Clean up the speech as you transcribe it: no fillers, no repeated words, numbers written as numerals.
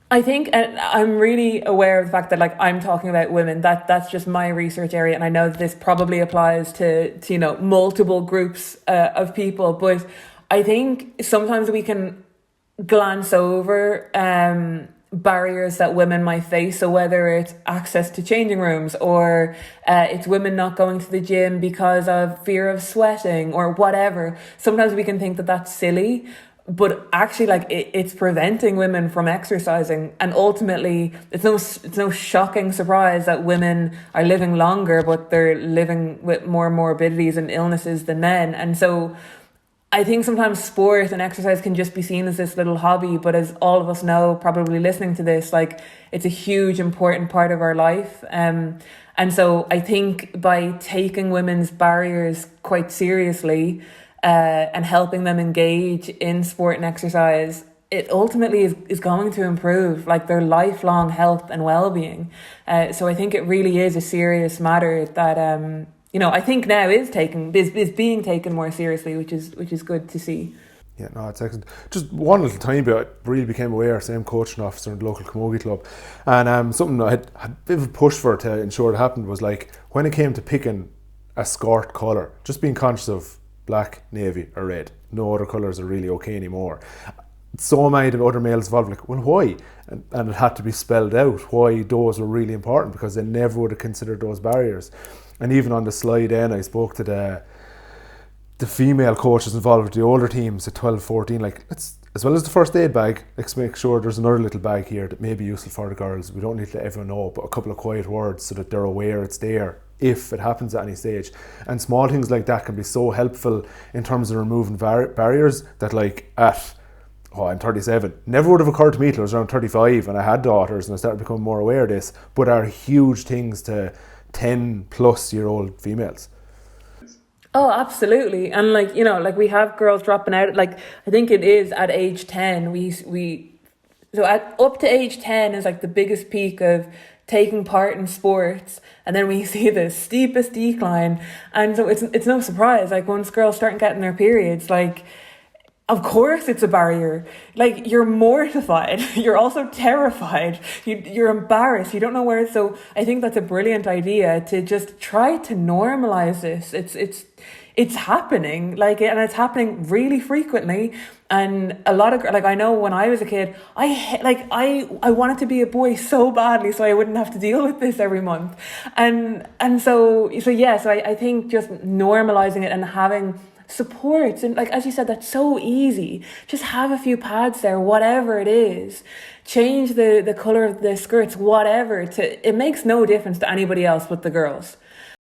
I think, and I'm really aware of the fact that like I'm talking about women. That's just my research area, and I know that this probably applies to multiple groups of people. But I think sometimes we can glance over barriers that women might face. So whether it's access to changing rooms, or it's women not going to the gym because of fear of sweating or whatever. Sometimes we can think that that's silly, but actually like it's preventing women from exercising, and ultimately it's no shocking surprise that women are living longer, but they're living with more morbidities and illnesses than men. And so I think sometimes sport and exercise can just be seen as this little hobby, but as all of us know, probably listening to this, like it's a huge, important part of our life. And so I think by taking women's barriers quite seriously, and helping them engage in sport and exercise, it ultimately is going to improve like their lifelong health and well-being. So I think it really is a serious matter that I think now is being taken more seriously, which is good to see. Yeah, no, it's excellent. Just one little tiny bit, I really became aware, same coaching officer in the local camogie club. And something I had a bit of a push for to ensure it happened was like when it came to picking a skirt colour, just being conscious of black, navy or red. No other colours are really okay anymore. So many of the other males involved like, well, why? And it had to be spelled out why those were really important, because they never would have considered those barriers. And even on the slide then, I spoke to the female coaches involved with the older teams at 12, 14, like, let's, as well as the first aid bag, let's make sure there's another little bag here that may be useful for the girls. We don't need to let everyone know, but a couple of quiet words so that they're aware it's there if it happens at any stage. And small things like that can be so helpful in terms of removing barriers that, like, I'm 37, never would have occurred to me till I was around 35 and I had daughters and I started becoming more aware of this, but are huge things to 10 plus year old females. Oh, absolutely. And like we have girls dropping out. Like I think it is at age 10. So at up to age 10 is like the biggest peak of taking part in sports, and then we see the steepest decline. And so it's no surprise, like once girls start getting their periods, like of course it's a barrier. Like you're mortified, you're also terrified, you're embarrassed, you don't know where. So I think that's a brilliant idea to just try to normalize this. It's happening, like, and it's happening really frequently. And a lot of, like, I know when I was a kid, I wanted to be a boy so badly so I wouldn't have to deal with this every month. So I think just normalizing it and having supports, and like as you said, that's so easy. Just have a few pads there, whatever it is. Change the color of the skirts, whatever. It makes no difference to anybody else but the girls.